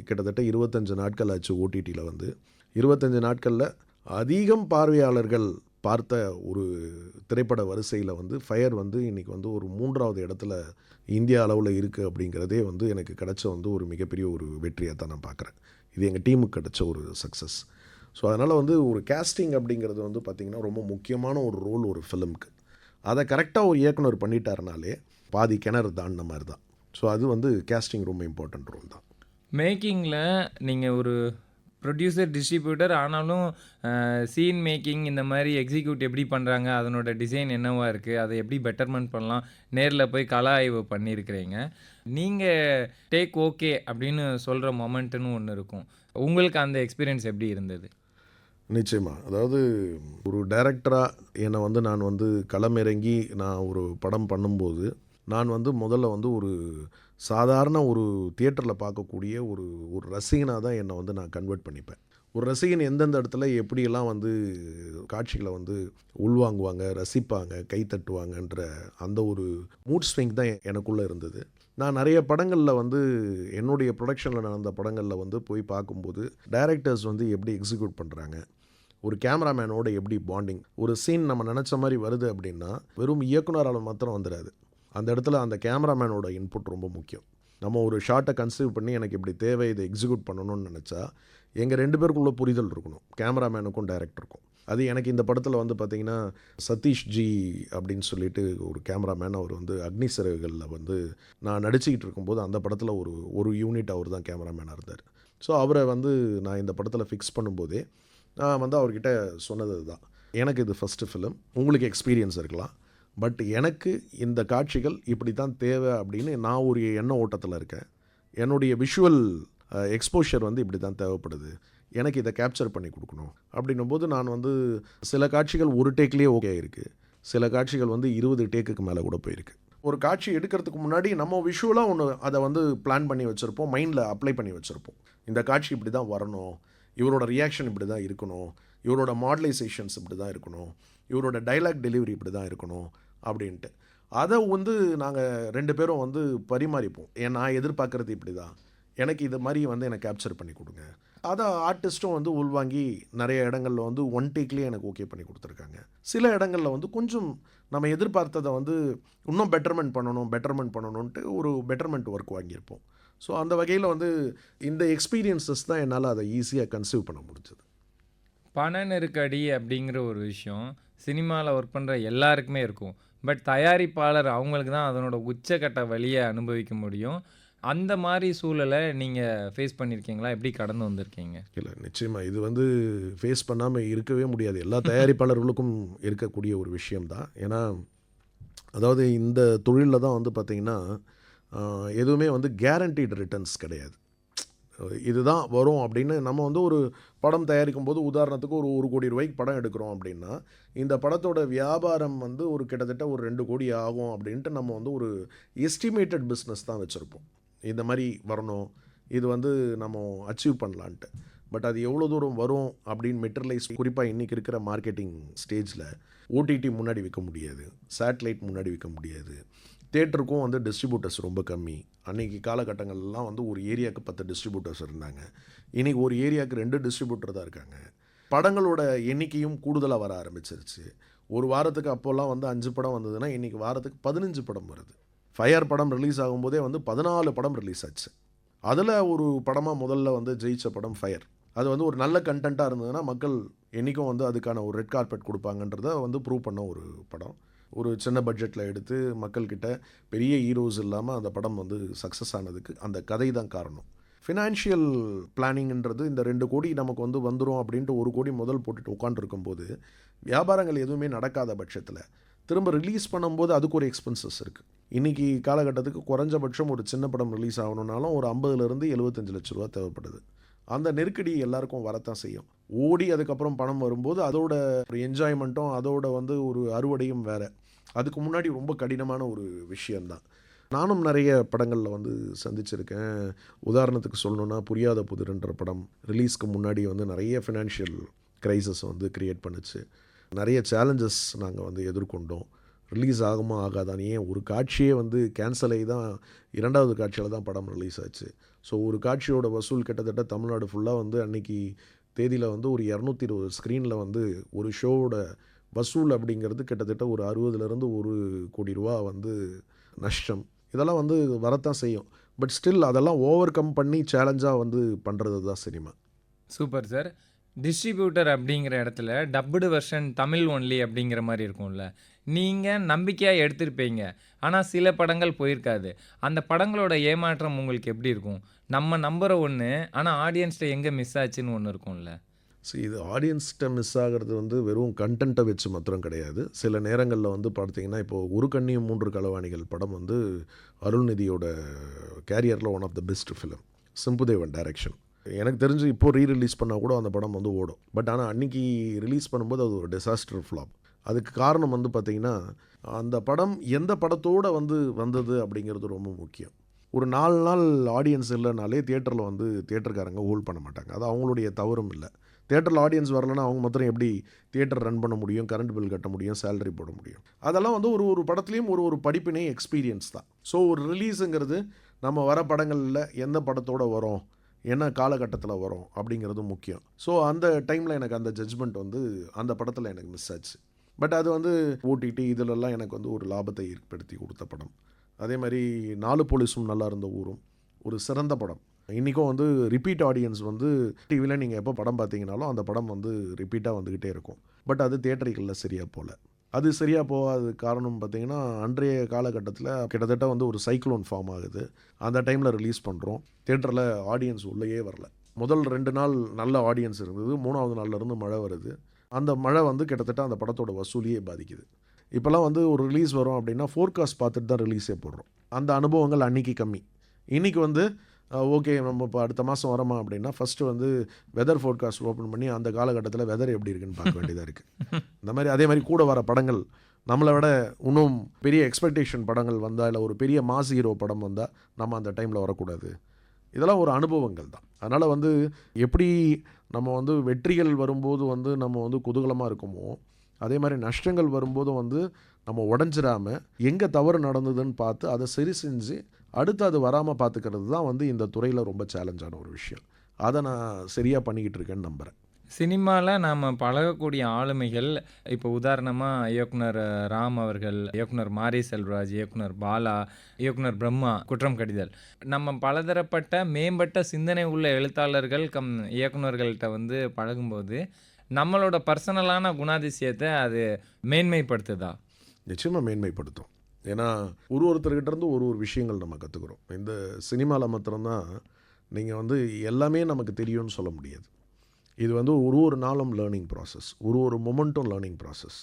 கிட்டத்தட்ட 25 நாட்கள் ஆச்சு ஓடிடியில் வந்து. 25 நாட்களில் அதிகம் பார்வையாளர்கள் பார்த்த ஒரு திரைப்பட வரிசையில் வந்து ஃபயர் வந்து இன்றைக்கி வந்து ஒரு 3வது இடத்துல இந்தியா அளவில் இருக்குது. அப்படிங்கிறதே வந்து எனக்கு கிடச்ச வந்து ஒரு மிகப்பெரிய ஒரு வெற்றியாக தான் நான் பார்க்குறேன். இது எங்கள் டீமுக்கு கிடச்ச ஒரு சக்ஸஸ். ஸோ அதனால் வந்து ஒரு கேஸ்டிங் அப்படிங்கிறது வந்து பார்த்திங்கன்னா ரொம்ப முக்கியமான ஒரு ரோல் ஒரு ஃபிலிமுக்கு. அதை கரெக்டாக ஒரு இயக்குனர் பண்ணிட்டாருனாலே பாதி கிணறு தாண்டின மாதிரி தான். ஸோ அது வந்து கேஸ்டிங் ரொம்ப இம்பார்ட்டன்ட் ரோல் தான். மேக்கிங்கில் நீங்கள் ஒரு ப்ரொடியூசர், டிஸ்ட்ரிபியூட்டர் ஆனாலும் சீன் மேக்கிங் இந்த மாதிரி எக்ஸிக்யூட் எப்படி பண்ணுறாங்க, அதனோட டிசைன் என்னவாக இருக்குது, அதை எப்படி பெட்டர்மெண்ட் பண்ணலாம், நேரில் போய் கள ஆய்வு பண்ணியிருக்கிறீங்க. நீங்கள் டேக் ஓகே அப்படின்னு சொல்கிற மொமெண்ட்டுன்னு ஒன்று இருக்கும். உங்களுக்கு அந்த எக்ஸ்பீரியன்ஸ் எப்படி இருந்தது? நிச்சயமாக. அதாவது ஒரு டைரக்டராக என்னை வந்து நான் வந்து களமிறங்கி நான் ஒரு படம் பண்ணும்போது நான் வந்து முதல்ல வந்து ஒரு சாதாரண ஒரு தியேட்டரில் பார்க்கக்கூடிய ஒரு ஒரு ரசிகனாக தான் என்னை வந்து நான் கன்வெர்ட் பண்ணிப்பேன். ஒரு ரசிகன் எந்தெந்த இடத்துல எப்படியெல்லாம் வந்து காட்சிகளை வந்து உள்வாங்குவாங்க, ரசிப்பாங்க, கைத்தட்டுவாங்கன்ற அந்த ஒரு மூட் ஸ்விங் தான் எனக்குள்ளே இருந்தது. நான் நிறைய படங்களில் வந்து என்னுடைய ப்ரொடக்ஷனில் நடந்த படங்களில் வந்து போய் பார்க்கும்போது டைரக்டர்ஸ் வந்து எப்படி எக்ஸிக்யூட் பண்ணுறாங்க, ஒரு கேமராமேனோட எப்படி பாண்டிங், ஒரு சீன் நம்ம நினச்ச மாதிரி வருது அப்படின்னா வெறும் இயக்குனரால் மாத்திரம் வந்துடாது. அந்த இடத்துல அந்த கேமராமேனோட இன்புட் ரொம்ப முக்கியம். நம்ம ஒரு ஷார்ட்டை கன்சீவ் பண்ணி எனக்கு இப்படி தேவை, இதை எக்ஸிக்யூட் பண்ணணும்னு நினச்சா எங்கள் 2 பேருக்குள்ள புரிதல் இருக்கணும், கேமராமேனுக்கும் டைரக்டருக்கும். அது எனக்கு இந்த படத்தில் வந்து பார்த்திங்கன்னா சதீஷ் ஜி அப்படின்னு சொல்லிட்டு ஒரு கேமராமேன், அவர் வந்து அக்னி சிறகுகளில் வந்து நான் நடிச்சுக்கிட்டு இருக்கும்போது அந்த படத்தில் ஒரு யூனிட் அவர் தான் கேமராமேனாக இருந்தார். ஸோ அவரை வந்து நான் இந்த படத்தில் ஃபிக்ஸ் பண்ணும்போதே நான் வந்து அவர்கிட்ட சொன்னது தான், எனக்கு இது ஃபஸ்ட்டு ஃபிலிம், உங்களுக்கு எக்ஸ்பீரியன்ஸ் இருக்கலாம், பட் எனக்கு இந்த காட்சிகள் இப்படி தான் தேவை அப்படின்னு நான் ஒரு எண்ண ஓட்டத்தில் இருக்கேன். என்னுடைய விஷுவல் எக்ஸ்போஷர் வந்து இப்படி தான் தேவைப்படுது, எனக்கு இதை கேப்சர் பண்ணி கொடுக்கணும் அப்படின்னும் போது நான் வந்து சில காட்சிகள் ஒரு டேக்லேயே ஓகே இருக்குது, சில காட்சிகள் வந்து 20 டேக்குக்கு மேலே கூட போயிருக்கு. ஒரு காட்சி எடுக்கிறதுக்கு முன்னாடி நம்ம விஷுவலாக ஒன்று அதை வந்து பிளான் பண்ணி வச்சுருப்போம், மைண்டில் அப்ளை பண்ணி வச்சுருப்போம். இந்த காட்சி இப்படி தான் வரணும், இவரோட ரியாக்ஷன் இப்படி தான் இருக்கணும், இவரோட மாடலைசேஷன்ஸ் இப்படி தான் இருக்கணும், இவரோட டைலாக் டெலிவரி இப்படி தான் இருக்கணும் அப்படின்ட்டு. அதை வந்து நாங்கள் 2 பேரும் வந்து பரிமாறிப்போம். நான் எதிர்பார்க்குறது இப்படி தான், எனக்கு இது மாதிரி வந்து எனக்கு கேப்சர் பண்ணி கொடுங்க. அதை ஆர்டிஸ்ட்டும் வந்து உள்வாங்கி நிறைய இடங்களில் வந்து 1 டேக்லேயே எனக்கு ஓகே பண்ணி கொடுத்துருக்காங்க. சில இடங்களில் வந்து கொஞ்சம் நம்ம எதிர்பார்த்ததை வந்து இன்னும் பெட்டர்மெண்ட் பண்ணணுன்ட்டு ஒரு பெட்டர்மெண்ட் ஒர்க் வாங்கியிருப்போம். ஸோ அந்த வகையில் வந்து இந்த எக்ஸ்பீரியன்ஸஸ் தான் என்னால் அதை ஈஸியாக கன்சீவ் பண்ண முடிஞ்சது. பண நெருக்கடி அப்படிங்கிற ஒரு விஷயம் சினிமாவில் ஒர்க் பண்ணுற எல்லாருக்குமே இருக்கும். பட் தயாரிப்பாளர் அவங்களுக்கு தான் அதனோட உச்சக்கட்ட வலியை அனுபவிக்க முடியும். அந்த மாதிரி சூழலை நீங்கள் ஃபேஸ் பண்ணியிருக்கீங்களா? எப்படி கடந்து வந்திருக்கீங்க? இல்லை, நிச்சயமாக இது வந்து ஃபேஸ் பண்ணாமல் இருக்கவே முடியாது. எல்லா தயாரிப்பாளர்களுக்கும் இருக்கக்கூடிய ஒரு விஷயம்தான். ஏன்னா அதாவது இந்த தொழிலில் தான் வந்து பார்த்திங்கன்னா எதுவுமே வந்து கேரண்டீடு ரிட்டர்ன்ஸ் கிடையாது. இதுதான் வரும் அப்படின்னு நம்ம வந்து ஒரு படம் தயாரிக்கும் போது உதாரணத்துக்கு ஒரு 1 கோடி ரூபாய்க்கு படம் எடுக்கிறோம் அப்படின்னா, இந்த படத்தோட வியாபாரம் வந்து ஒரு கிட்டத்தட்ட ஒரு 2 கோடி ஆகும் அப்படின்ட்டு நம்ம வந்து ஒரு எஸ்டிமேட்டட் பிஸ்னஸ் தான் வச்சுருப்போம். இந்த மாதிரி வரணும், இது வந்து நம்ம அச்சீவ் பண்ணலான்ட்டு. பட் அது எவ்வளோ தூரம் வரும் அப்படின்னு மெட்டீரியலைஸ் குறிப்பாக இன்றைக்கி இருக்கிற மார்க்கெட்டிங் ஸ்டேஜில் ஓடிடி முன்னாடி விற்க முடியாது, சேட்டலைட் முன்னாடி விற்க முடியாது, தேட்டருக்கும் வந்து டிஸ்ட்ரிபியூட்டர்ஸ் ரொம்ப கம்மி. அன்றைக்கி காலகட்டங்கள்லாம் வந்து ஒரு ஏரியாவுக்கு 10 டிஸ்ட்ரிபியூட்டர்ஸ் இருந்தாங்க. இன்றைக்கி ஒரு ஏரியாவுக்கு 2 டிஸ்ட்ரிபியூட்டர் தான் இருக்காங்க. படங்களோட எண்ணிக்கையும் கூடுதலாக வர ஆரம்பிச்சிருச்சு. ஒரு வாரத்துக்கு அப்போல்லாம் வந்து 5 படம் வந்ததுன்னா இன்றைக்கி வாரத்துக்கு 15 படம் வருது. ஃபயர் படம் ரிலீஸ் ஆகும்போதே வந்து 14 படம் ரிலீஸ் ஆச்சு. அதில் ஒரு படமாக முதல்ல வந்து ஜெயிச்ச படம் ஃபயர். அது வந்து ஒரு நல்ல கண்டென்ட்டாக இருந்ததுன்னா மக்கள் என்றைக்கும் வந்து அதுக்கான ஒரு ரெட் கார்பெட் கொடுப்பாங்கன்றத வந்து ப்ரூவ் பண்ண ஒரு படம். ஒரு சின்ன பட்ஜெட்டில் எடுத்து மக்கள்கிட்ட பெரிய ஹீரோஸ் இல்லாமல் அந்த படம் வந்து சக்ஸஸ் ஆனதுக்கு அந்த கதை தான் காரணம். ஃபினான்ஷியல் பிளானிங்ன்றது இந்த 2 கோடி நமக்கு வந்து வந்துடும் அப்படின்ட்டு 1 கோடி முதல் போட்டுட்டு உட்காந்துருக்கும்போது வியாபாரங்கள் எதுவுமே நடக்காத பட்சத்தில் திரும்ப ரிலீஸ் பண்ணும்போது அதுக்கு ஒரு எக்ஸ்பென்சஸ் இருக்குது. இன்றைக்கி காலகட்டத்துக்கு குறைஞ்சபட்சம் ஒரு சின்ன படம் ரிலீஸ் ஆகணுன்னாலும் ஒரு 50 75 லட்ச ரூபா தேவைப்படுது. அந்த நெருக்கடி எல்லாருக்கும் வரத்தான் செய்யும். ஓடி அதுக்கப்புறம் பணம் வரும்போது அதோட ஒரு என்ஜாய்மெண்ட்டும் அதோட வந்து ஒரு அறுவடையும் வேறு. அதுக்கு முன்னாடி ரொம்ப கடினமான ஒரு விஷயந்தான். நானும் நிறைய படங்களில் வந்து சந்திச்சிருக்கேன். உதாரணத்துக்கு சொல்லணுன்னா புரியாத புதிர்ன்ற படம் ரிலீஸ்க்கு முன்னாடி வந்து நிறைய ஃபினான்ஷியல் க்ரைசஸ் வந்து க்ரியேட் பண்ணுச்சு. நிறைய சேலஞ்சஸ் நாங்கள் வந்து எதிர்கொண்டோம். ரிலீஸ் ஆகுமா ஆகாதான்னு, ஏன் ஒரு காட்சியே வந்து கேன்சல் ஆகி தான் 2வது காட்சியில் தான் படம் ரிலீஸ் ஆச்சு. ஸோ ஒரு காட்சியோட வசூல் கிட்டத்தட்ட தமிழ்நாடு ஃபுல்லாக வந்து அன்றைக்கி தேதியில் வந்து ஒரு 220 ஸ்க்ரீனில் வந்து ஒரு ஷோவோட வசூல் அப்படிங்கிறது கிட்டத்தட்ட ஒரு 60லேருந்து 1 கோடி ரூபா வந்து நஷ்டம். இதெல்லாம் வந்து வரத்தான் செய்யும். பட் ஸ்டில் அதெல்லாம் ஓவர் கம் பண்ணி சேலஞ்சாக வந்து பண்ணுறது தான் சினிமா. Super sir. டிஸ்ட்ரிபியூட்டர் அப்படிங்கிற இடத்துல டப்புடு வெர்ஷன் தமிழ் ஒன்லி அப்படிங்கிற மாதிரி இருக்கும்ல, நீங்கள் நம்பிக்கையாக எடுத்திருப்பீங்க. ஆனால் சில படங்கள் போயிருக்காது. அந்த படங்களோட ஏமாற்றம் உங்களுக்கு எப்படி இருக்கும்? நம்ம நம்புகிற ஒன்று, ஆனால் ஆடியன்ஸ்கிட்ட எங்கே மிஸ் ஆச்சுன்னு ஒன்று இருக்கும்ல. இது ஆடியன்ஸ்கிட்ட மிஸ் ஆகிறது வந்து வெறும் கண்டென்ட்டை வச்சு மாத்திரம் கிடையாது. சில நேரங்களில் வந்து பார்த்தீங்கன்னா, இப்போது ஒரு கண்ணியும் 3 களவாணிகள் படம் வந்து அருள்நிதியோட கேரியரில் one of the best film. Chimbu Deven direction. எனக்கு தெரிஞ்சு இப்போது ரீரிலீஸ் பண்ணால் கூட அந்த படம் வந்து ஓடும். பட் ஆனால் அன்றைக்கி ரிலீஸ் பண்ணும்போது அது ஒரு டிசாஸ்டர் ஃப்ளாப். அதுக்கு காரணம் வந்து பார்த்திங்கன்னா, அந்த படம் எந்த படத்தோடு வந்து வந்தது அப்படிங்கிறது ரொம்ப முக்கியம். ஒரு 4 நாள் ஆடியன்ஸ் இல்லைனாலே தியேட்டரில் வந்து தியேட்டருக்காரங்க ஹோல்ட் பண்ண மாட்டாங்க. அது அவங்களுடைய தவறும் இல்லை. தியேட்டரில் ஆடியன்ஸ் வரலைன்னா அவங்க மாத்திரம் எப்படி தியேட்டர் ரன் பண்ண முடியும், கரண்ட் பில் கட்ட முடியும், சேலரி போட முடியும்? அதெல்லாம் வந்து ஒரு படத்துலேயும் ஒரு படிப்பினை எக்ஸ்பீரியன்ஸ் தான். ஸோ ஒரு ரிலீஸுங்கிறது நம்ம வர படங்களில் எந்த படத்தோடு வரோம், என்ன காலகட்டத்தில் வரும் அப்படிங்கிறது முக்கியம். ஸோ அந்த டைமில் எனக்கு அந்த ஜட்ஜ்மெண்ட் வந்து அந்த படத்தில் எனக்கு மிஸ் ஆச்சு. பட் அது வந்து ஓடிடி இதிலெல்லாம் எனக்கு வந்து ஒரு லாபத்தை ஏற்படுத்தி கொடுத்த படம். அதே மாதிரி 4 போலீஸும் நல்லா இருந்த ஊரும் ஒரு சிறந்த படம். இன்றைக்கும் வந்து ரிப்பீட் ஆடியன்ஸ் வந்து டிவியில் நீங்கள் எப்போ படம் பார்த்தீங்கனாலும் அந்த படம் வந்து ரிப்பீட்டாக வந்துக்கிட்டே இருக்கும். பட் அது தியேட்டர்களில் சரியாக போகல. அது சரியாக போகாத காரணம் பார்த்திங்கன்னா, அன்றைய காலகட்டத்தில் கிட்டத்தட்ட வந்து ஒரு சைக்ளோன் ஃபார்ம் ஆகுது. அந்த டைமில் ரிலீஸ் பண்ணுறோம், தியேட்டரில் ஆடியன்ஸ் உள்ளேயே வரல. முதல் 2 நாள் நல்ல ஆடியன்ஸ் இருந்தது. 3வது நாள்லேருந்து மழை வருது. அந்த மழை வந்து கிட்டத்தட்ட அந்த படத்தோட வசூலியே பாதிக்குது. இப்போல்லாம் வந்து ஒரு ரிலீஸ் வரும் அப்படின்னா ஃபோர்காஸ்ட் பார்த்துட்டு தான் ரிலீஸே போடுறோம். அந்த அனுபவங்கள் அன்றைக்கி கம்மி. இன்றைக்கி வந்து ஓகே நம்ம இப்போ அடுத்த மாதம் வரோமா அப்படின்னா ஃபஸ்ட்டு வந்து வெதர் ஃபோர்காஸ்ட் ஓப்பன் பண்ணி அந்த காலகட்டத்தில் வெதர் எப்படி இருக்குன்னு பார்க்க வேண்டியதாக இருக்குது. இந்த மாதிரி அதே மாதிரி கூட வர படங்கள் நம்மளை விட இன்னும் பெரிய எக்ஸ்பெக்டேஷன் படங்கள் வந்தால், இல்லை ஒரு பெரிய மாஸ் ஹீரோ படம் வந்தால் நம்ம அந்த டைமில் வரக்கூடாது. இதெல்லாம் ஒரு அனுபவங்கள் தான். அதனால் வந்து எப்படி நம்ம வந்து வெற்றிகள் வரும்போது வந்து நம்ம வந்து குதூகலமாக இருக்குமோ, அதே மாதிரி நஷ்டங்கள் வரும்போது வந்து நம்ம உடஞ்சிடாமல் எங்கே தவறு நடந்ததுன்னு பார்த்து அதை சரி செஞ்சு அடுத்து அது வராமல் பார்த்துக்கிறது தான் வந்து இந்த துறையில் ரொம்ப சேலஞ்சான ஒரு விஷயம். அதை நான் சரியாக பண்ணிக்கிட்டு இருக்கேன்னு நம்புகிறேன். சினிமாவில் நாம் பழகக்கூடிய ஆளுமைகள், இப்போ உதாரணமாக இயக்குனர் ராம் அவர்கள், இயக்குனர் மாரி செல்வராஜ், இயக்குனர் பாலா, இயக்குனர் பிரம்மா, குற்றம் கடிதல், நம்ம பலதரப்பட்ட மேம்பட்ட சிந்தனை உள்ள எழுத்தாளர்கள் இயக்குனர்கள்ட்ட வந்து பழகும்போது நம்மளோட பர்சனலான குணாதிசயத்தை அது மேன்மைப்படுத்துதா? நிச்சயமாக மேன்மைப்படுத்தும். ஏன்னா ஒருத்தர்கிட்ட இருந்து ஒரு விஷயங்கள் நம்ம கற்றுக்குறோம். இந்த சினிமாவில் மாத்திரம்தான் நீங்கள் வந்து எல்லாமே நமக்கு தெரியும்னு சொல்ல முடியாது. இது வந்து ஒரு நாளும் லேர்னிங் ப்ராசஸ், ஒரு மொமெண்ட்டும் லேர்னிங் ப்ராசஸ்.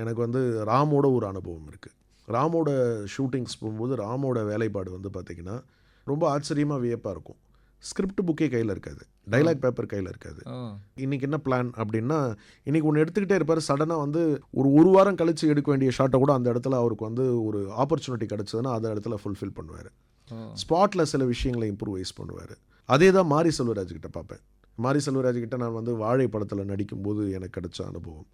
எனக்கு வந்து ராமோட ஒரு அனுபவம் இருக்குது. ராமோட ஷூட்டிங்ஸ் போகும்போது ராமோட வேலைப்பாடு வந்து பார்த்திங்கன்னா ரொம்ப ஆச்சரியமாக வியப்பாக இருக்கும். ஸ்கிரிப்ட் புக்கே கையில் இருக்காது, டைலாக் பேப்பர் கையில் இருக்காது. இன்றைக்கி என்ன பிளான் அப்படின்னா, இன்றைக்கி ஒன்று எடுத்துக்கிட்டே இருப்பார். சடனாக வந்து ஒரு வாரம் கழித்து எடுக்க வேண்டிய ஷாட்டை கூட அந்த இடத்துல அவருக்கு வந்து ஒரு ஆப்பர்ச்சுனிட்டி கிடச்சதுன்னா அந்த இடத்துல ஃபுல்ஃபில் பண்ணுவார். ஸ்பாட்டில் சில விஷயங்களை இம்ப்ரூவைஸ் பண்ணுவார். அதே தான் மாரி செல்வராஜ்கிட்ட பார்ப்பேன். மாரி செல்வராஜ்கிட்ட நான் வந்து வாழை படத்தில் நடிக்கும்போது எனக்கு கிடைச்ச அனுபவம்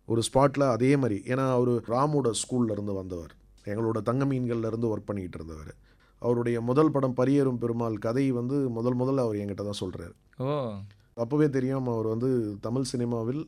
ஒரு ஸ்பாட்டில் அதே மாதிரி. ஏன்னா அவர் ராமோட ஸ்கூல்லேருந்து வந்தவர், எங்களோட தங்க மீன்கள்லேருந்து ஒர்க் பண்ணிக்கிட்டு இருந்தவர். அவருடைய முதல் படம் பரியேறும் பெருமாள் கதை வந்து முதல்ல அவர் என்கிட்ட தான் சொல்கிறார். அப்போவே தெரியும் அவர் வந்து தமிழ் சினிமாவில்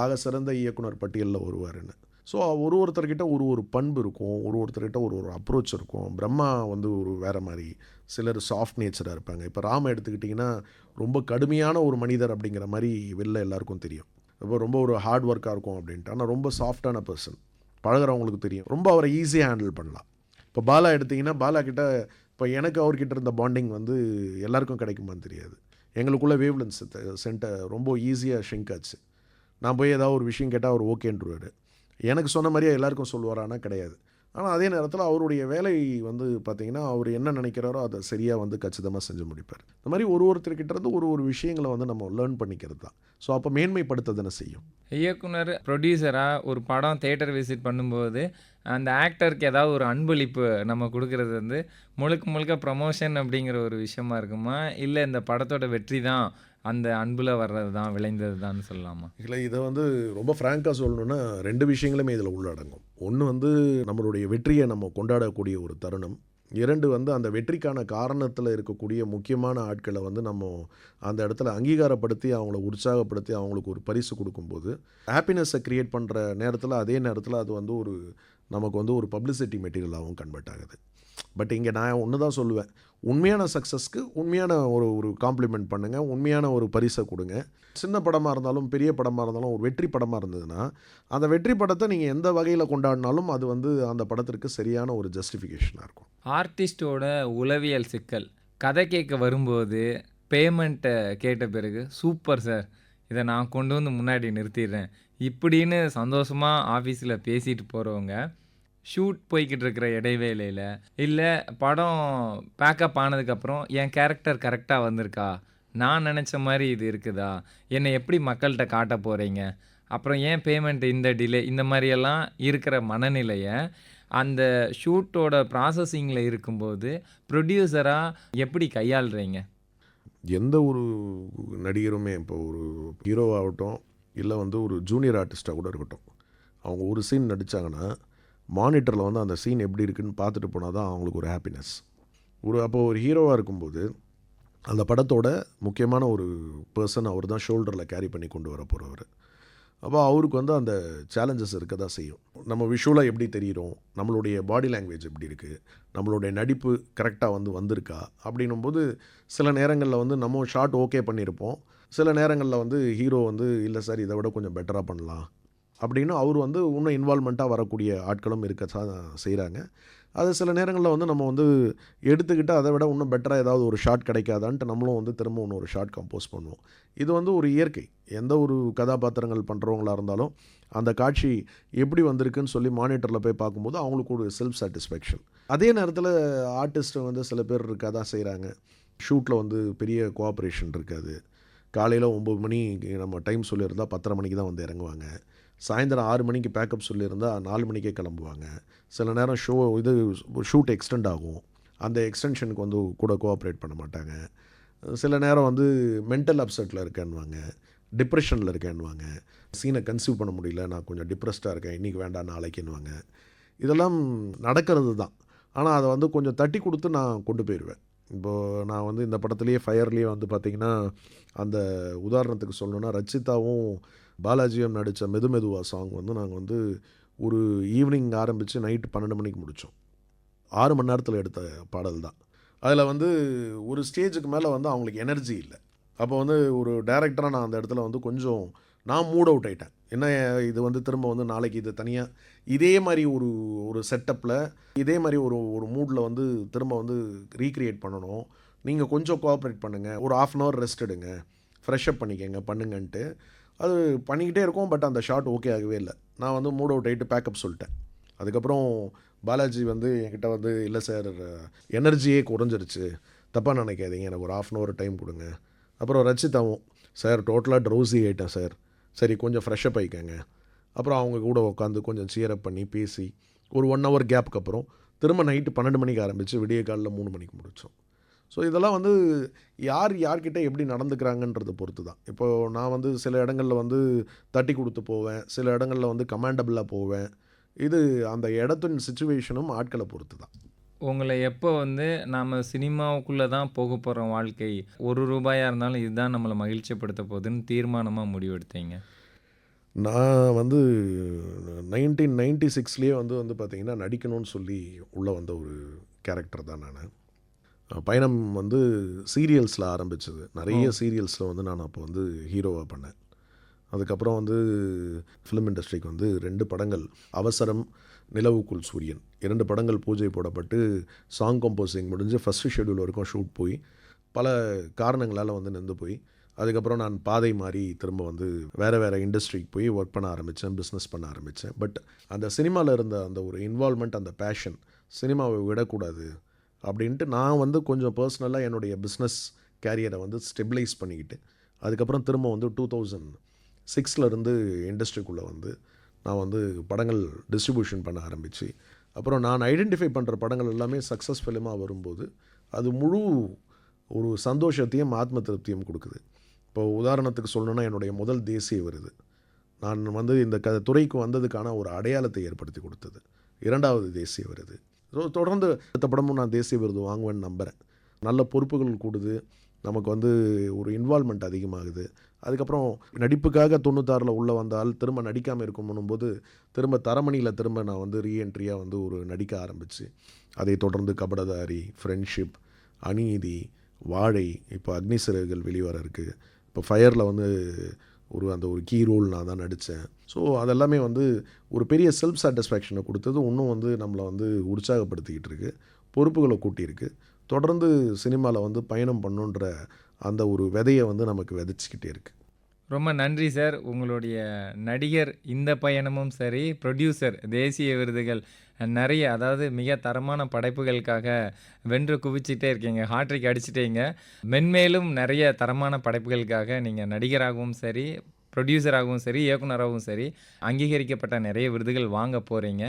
ஆக சிறந்த இயக்குனர் பட்டியலில் வருவாருன்னு. ஸோ ஒருத்தர்கிட்ட ஒரு பண்பு இருக்கும், ஒருத்தர்கிட்ட ஒரு அப்ரோச் இருக்கும். பிரம்மா வந்து ஒரு வேறு மாதிரி, சிலர் சாஃப்ட் நேச்சராக இருப்பாங்க. இப்போ ராம எடுத்துக்கிட்டிங்கன்னா ரொம்ப கடுமையான ஒரு மனிதர் அப்படிங்கிற மாதிரி வெளில எல்லாருக்கும் தெரியும். இப்போ ரொம்ப ஒரு ஹார்ட் ஒர்க்காக இருக்கும் அப்படின்ட்டு. ஆனால் ரொம்ப சாஃப்டான பர்சன், பழகிறவங்களுக்கு தெரியும். ரொம்ப அவரை ஈஸியாக ஹேண்டில் பண்ணலாம். இப்போ பாலா எடுத்திங்கன்னா பாலா கிட்ட இப்போ எனக்கு அவர்கிட்ட இருந்த பாண்டிங் வந்து எல்லாருக்கும் கிடைக்குமான்னு தெரியாது. எங்களுக்குள்ளே வேவ்லென்ஸ் சென்ட்டை ரொம்ப ஈஸியாக ஷிங்க் ஆச்சு. நான் போய் ஏதாவது ஒரு விஷயம் கேட்டால் அவர் ஓகேன்றுவார். எனக்கு சொன்ன மாதிரியே எல்லாருக்கும் சொல்லுவாரானா கிடையாது. ஆனால் அதே நேரத்தில் அவருடைய வேலை வந்து பார்த்திங்கன்னா அவர் என்ன நினைக்கிறாரோ அதை சரியாக வந்து கச்சிதமாக செஞ்சு முடிப்பார். இந்த மாதிரி ஒருத்தர்கிட்ட இருந்து ஒரு விஷயங்களை வந்து நம்ம லேர்ன் பண்ணிக்கிறது தான். ஸோ அப்போ மேன்மைப்படுத்துறதுன்னு செய்யும். இயக்குனர், ப்ரொடியூசராக ஒரு படம் தேட்டர் விசிட் பண்ணும்போது அந்த ஆக்டருக்கு ஏதாவது ஒரு அன்பளிப்பு நம்ம கொடுக்கறது வந்து முழுக்க ப்ரமோஷன் அப்படிங்கிற ஒரு விஷயமா இருக்குமா, இல்லை இந்த படத்தோட வெற்றி தான் அந்த அன்பில் வர்றது தான், விளைந்தது தான் சொல்லலாமா? இல்லை, இதை வந்து ரொம்ப ஃப்ராங்காக சொல்லணுன்னா 2 விஷயங்களுமே இதில் உள்ளடங்கும். ஒன்று வந்து நம்மளுடைய வெற்றியை நம்ம கொண்டாடக்கூடிய ஒரு தருணம். 2 வந்து அந்த வெற்றிக்கான காரணத்தில் இருக்கக்கூடிய முக்கியமான ஆட்களை வந்து நம்ம அந்த இடத்துல அங்கீகாரப்படுத்தி அவங்கள உற்சாகப்படுத்தி அவங்களுக்கு ஒரு பரிசு கொடுக்கும்போது ஹாப்பினஸை க்ரியேட் பண்ணுற நேரத்தில், அதே நேரத்தில் அது வந்து நமக்கு வந்து ஒரு பப்ளிசிட்டி மெட்டீரியலாகவும் கன்வெர்ட் ஆகுது. பட் இங்கே நான் ஒன்று தான் சொல்லுவேன், உண்மையான சக்ஸஸ்க்கு உண்மையான ஒரு காம்ப்ளிமெண்ட் பண்ணுங்கள், உண்மையான ஒரு பரிசை கொடுங்க. சின்ன படமாக இருந்தாலும் பெரிய படமாக இருந்தாலும் ஒரு வெற்றி படமாக இருந்ததுன்னா அந்த வெற்றி படத்தை நீங்கள் எந்த வகையில் கொண்டாடினாலும் அது வந்து அந்த படத்திற்கு சரியான ஒரு ஜஸ்டிஃபிகேஷனாக இருக்கும். ஆர்டிஸ்டோட உளவியல் சிக்கல் கதை கேட்க வரும்போது பேமெண்ட்டை கேட்ட பிறகு சூப்பர் சார், இதை நான் கொண்டு வந்து முன்னாடி நிறுத்திடுறேன் இப்படின்னு சந்தோஷமாக ஆஃபீஸில் பேசிட்டு போகிறவங்க, ஷூட் போய்கிட்டு இருக்கிற இடைவேளையில் இல்லை படம் பேக்கப் ஆனதுக்கப்புறம் என் கேரக்டர் கரெக்டாக வந்திருக்கா, நான் நினச்ச மாதிரி இது இருக்குதா, என்னை எப்படி மக்கள்கிட்ட காட்ட போகிறீங்க, அப்புறம் ஏன் பேமெண்ட் இந்த டிலே, இந்த மாதிரியெல்லாம் இருக்கிற மனநிலையை அந்த ஷூட்டோட ப்ராசஸிங்கில் இருக்கும்போது ப்ரொடியூசராக எப்படி கையாளுறீங்க? எந்த ஒரு நடிகருமே இப்போ ஒரு ஹீரோவாகட்டும் இல்லை வந்து ஒரு ஜூனியர் ஆர்டிஸ்ட்டாக கூட இருக்கட்டும், அவங்க ஒரு சீன் நடித்தாங்கன்னா மானிட்டரில் வந்து அந்த சீன் எப்படி இருக்குன்னு பார்த்துட்டு போனால் தான் அவங்களுக்கு ஒரு ஹாப்பினஸ். அப்போது ஒரு ஹீரோவாக இருக்கும்போது அந்த படத்தோட முக்கியமான ஒரு பர்சன் அவர் தான் ஷோல்டரில் கேரி பண்ணி கொண்டு வர போகிறவர். அப்போ அவருக்கு வந்து அந்த சேலஞ்சஸ் இருக்க தான் செய்யும். நம்ம விஷுவலாக எப்படி தெரிகிறோம், நம்மளுடைய பாடி லாங்குவேஜ் எப்படி இருக்குது, நம்மளுடைய நடிப்பு கரெக்டாக வந்திருக்கா அப்படின்னும்போது சில நேரங்களில் வந்து நம்ம ஷாட் ஓகே பண்ணியிருப்போம், சில நேரங்களில் வந்து ஹீரோ வந்து இல்லை சார் இதை விட கொஞ்சம் பெட்டராக பண்ணலாம் அப்படின்னு அவர் வந்து இன்னும் இன்வால்மெண்ட்டாக வரக்கூடிய ஆட்களும் இருக்க செய்கிறாங்க. அது சில நேரங்களில் வந்து நம்ம வந்து எடுத்துக்கிட்டு அதை விட இன்னும் பெட்டராக ஏதாவது ஒரு ஷாட் கிடைக்காதான்ட்டு நம்மளும் வந்து திரும்ப இன்னொரு ஷாட் கம்போஸ் பண்ணுவோம். இது வந்து ஒரு இயற்கை. எந்த ஒரு கதாபாத்திரங்கள் பண்ணுறவங்களாக இருந்தாலும் அந்த காட்சி எப்படி வந்திருக்குன்னு சொல்லி மானிட்டரில் போய் பார்க்கும்போது அவங்களுக்கு ஒரு செல்ஃப் சாட்டிஸ்ஃபேக்ஷன். அதே நேரத்தில் ஆர்டிஸ்ட்டு வந்து சில பேர் இருக்க தான் செய்கிறாங்க. ஷூட்டில் வந்து பெரிய கோஆப்ரேஷன் இருக்காது. காலையில் 9 மணி நம்ம டைம் சொல்லியிருந்தால் 10:30 மணிக்கு தான் வந்து இறங்குவாங்க. சாயந்தரம் 6 மணிக்கு பேக்கப் சொல்லியிருந்தால் 4 மணிக்கே கிளம்புவாங்க. சில நேரம் ஷூட் எக்ஸ்டெண்ட் ஆகும், அந்த எக்ஸ்டென்ஷனுக்கு வந்து கூட கோஆப்ரேட் பண்ண மாட்டாங்க. சில நேரம் வந்து மென்டல் அப்செட்டில் இருக்கேன்னுவாங்க, டிப்ரெஷனில் இருக்கேன்னுவாங்க, சீனை கன்சீவ் பண்ண முடியல, நான் கொஞ்சம் டிப்ரெஸ்டாக இருக்கேன், இன்றைக்கி வேண்டாம் நாளைக்குன்னுவாங்க. இதெல்லாம் நடக்கிறது தான். ஆனால் அதை வந்து கொஞ்சம் தட்டி கொடுத்து நான் கொண்டு போயிடுவேன். இப்போது நான் வந்து இந்த படத்துலேயே ஃபயர்லேயே வந்து பார்த்திங்கன்னா அந்த உதாரணத்துக்கு சொல்லணுன்னா ரச்சிதாவும் பாலாஜியும் நடித்த மெதுவா சாங் வந்து நாங்கள் வந்து ஒரு ஈவினிங் ஆரம்பித்து நைட்டு 12 மணிக்கு முடித்தோம். 6 மணி நேரத்தில் எடுத்த பாடல் தான். அதில் வந்து ஒரு ஸ்டேஜுக்கு மேலே வந்து அவங்களுக்கு எனர்ஜி இல்லை. அப்போ வந்து ஒரு டைரக்டராக நான் அந்த இடத்துல வந்து கொஞ்சம் நான் மூட் அவுட் ஆகிட்டேன். என்ன இது வந்து திரும்ப வந்து நாளைக்கு இது தனியாக இதே மாதிரி ஒரு ஒரு செட்டப்பில் இதே மாதிரி ஒரு ஒரு மூடில் வந்து திரும்ப வந்து ரீக்ரியேட் பண்ணணும். நீங்கள் கொஞ்சம் கோஆப்ரேட் பண்ணுங்கள், ஒரு 1/2 hour ரெஸ்ட் எடுங்க, ஃப்ரெஷ்அப் பண்ணிக்கங்க பண்ணுங்கன்ட்டு அது பண்ணிக்கிட்டே இருக்கோம். பட் அந்த ஷாட் ஓகே ஆகவே இல்லை. நான் வந்து மூட் அவுட் ஆகிட்டு பேக்கப் சொல்லிட்டேன். அதுக்கப்புறம் பாலாஜி வந்து என்கிட்ட வந்து இல்லை சார் எனர்ஜியே குறைஞ்சிருச்சு, தப்பாக நினைக்காதீங்க, எனக்கு ஒரு 1/2 hour டைம் கொடுங்க. அப்புறம் ரச்சிதாவும் சார் டோட்டலாக ட்ரௌசி ஆகிட்டேன் சார், சரி கொஞ்சம் ஃப்ரெஷ்அப் ஆகிக்கங்க. அப்புறம் அவங்க கூட உட்காந்து கொஞ்சம் சியரப் பண்ணி பேசி ஒரு 1 hour கேப்புக்கு அப்புறம் திரும்ப நைட்டு 12 மணிக்கு ஆரம்பித்து விடிய காலையில் 3 மணிக்கு முடித்தோம். ஸோ இதெல்லாம் வந்து யார்கிட்ட எப்படி நடந்துக்கிறாங்கன்றதை பொறுத்து தான். இப்போது நான் வந்து சில இடங்களில் வந்து தட்டி கொடுத்து போவேன், சில இடங்களில் வந்து கமாண்டபிளாக போவேன். இது அந்த இடத்தின் சிச்சுவேஷனும் ஆட்களை பொறுத்து தான். உங்களை எப்போ வந்து நாம் சினிமாவுக்குள்ளே தான் போக போகிறோம், வாழ்க்கை ₹1 இருந்தாலும் இதுதான் நம்மளை மகிழ்ச்சிப்படுத்த போகுதுன்னு தீர்மானமாக முடிவெடுத்தீங்க? நான் வந்து 1996 வந்து பார்த்திங்கன்னா நடிக்கணும்னு சொல்லி உள்ளே வந்த ஒரு கேரக்டர் தான் நான். பயணம் வந்து சீரியல்ஸில் ஆரம்பிச்சது. நிறைய சீரியல்ஸில் வந்து நான் அப்போ வந்து ஹீரோவாக பண்ணேன். அதுக்கப்புறம் வந்து ஃபிலிம் இண்டஸ்ட்ரிக்கு வந்து 2 படங்கள், அவசரம், நிலவுக்குள் சூரியன் 2 படங்கள் பூஜை போடப்பட்டு சாங் கம்போசிங் முடிஞ்சு ஃபஸ்ட்டு ஷெட்யூல் வரைக்கும் ஷூட் போய் பல காரணங்களால் வந்து நின்று போய் அதுக்கப்புறம் நான் பாதை மாறி திரும்ப வந்து வேறு இண்டஸ்ட்ரிக்கு போய் ஒர்க் பண்ண ஆரம்பித்தேன், பிஸ்னஸ் பண்ண ஆரம்பித்தேன். பட் அந்த சினிமாவில் இருந்த அந்த ஒரு இன்வால்மெண்ட், அந்த பேஷன், சினிமாவை விடக்கூடாது அப்படின்ட்டு நான் வந்து கொஞ்சம் பர்சனலாக என்னுடைய பிஸ்னஸ் கேரியரை வந்து ஸ்டெபிலைஸ் பண்ணிக்கிட்டு அதுக்கப்புறம் திரும்ப வந்து 2006 இண்டஸ்ட்ரிக்குள்ளே வந்து நான் வந்து படங்கள் டிஸ்ட்ரிபியூஷன் பண்ண ஆரம்பித்து அப்புறம் நான் ஐடென்டிஃபை பண்ணுற படங்கள் எல்லாமே சக்ஸஸ் ஃபிலிமாக வரும்போது அது முழு ஒரு சந்தோஷத்தையும் ஆத்ம திருப்தியும் கொடுக்குது. இப்போ உதாரணத்துக்கு சொல்லணுன்னா என்னுடைய முதல் தேசிய விருது நான் வந்து இந்த துறைக்கு வந்ததுக்கான ஒரு அடையாளத்தை ஏற்படுத்தி கொடுத்தது. 2வது தேசிய விருது. ஸோ தொடர்ந்து அடுத்த படமும் நான் தேசிய விருது வாங்குவேன்னு நம்புகிறேன். நல்ல பொறுப்புகள் கூடுது, நமக்கு வந்து ஒரு இன்வால்மெண்ட் அதிகமாகுது. அதுக்கப்புறம் நடிப்புக்காக 96 உள்ளே வந்தால் திரும்ப நடிக்காமல் இருக்கும்போது திரும்ப தரமணியில் திரும்ப நான் வந்து ரீஎன்ட்ரியாக வந்து ஒரு நடிக்க ஆரம்பித்து அதை தொடர்ந்து கபடதாரி, ஃப்ரெண்ட்ஷிப், அநீதி, வாழை, இப்போ அக்னி சிறகுகள் வெளிவர இருக்குது. இப்போ ஃபயரில் வந்து அந்த ஒரு கீ ரோல் நான் தான் நடித்தேன். ஸோ அதெல்லாமே வந்து ஒரு பெரிய செல்ஃப் சாட்டிஸ்ஃபேக்ஷனை கொடுத்தது. இன்னும் வந்து நம்மளை வந்து உற்சாகப்படுத்திக்கிட்டு இருக்குது, பொறுப்புகளை கூட்டியிருக்கு. தொடர்ந்து சினிமாவில் வந்து பயணம் பண்ணுன்ற அந்த ஒரு விதையை வந்து நமக்கு விதைச்சிக்கிட்டே இருக்குது. ரொம்ப நன்றி சார். உங்களுடைய நடிகர் இந்த பயணமும் சரி, ப்ரொடியூசர் தேசிய விருதுகள் நிறைய, அதாவது மிக தரமான படைப்புகளுக்காக வென்று குவிச்சிட்டே இருக்கீங்க, ஹாட்ரிக் அடிச்சிட்டீங்க. மென்மேலும் நிறைய தரமான படைப்புகளுக்காக நீங்கள் நடிகராகவும் சரி, ப்ரொடியூசராகவும் சரி, இயக்குனராகவும் சரி அங்கீகரிக்கப்பட்ட நிறைய விருதுகள் வாங்க போகிறீங்க.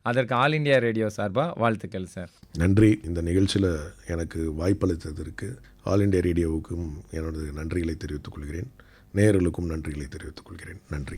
அதற்கு ஆல் இண்டியா ரேடியோ சார்பாக வாழ்த்துக்கள் சார். நன்றி. இந்த நிகழ்ச்சியில் எனக்கு வாய்ப்பளித்ததற்கு ஆல் இண்டியா ரேடியோவுக்கும் எனது நன்றிகளை தெரிவித்துக் கொள்கிறேன். நேயர்களுக்கும் நன்றிகளை தெரிவித்துக் கொள்கிறேன். நன்றி.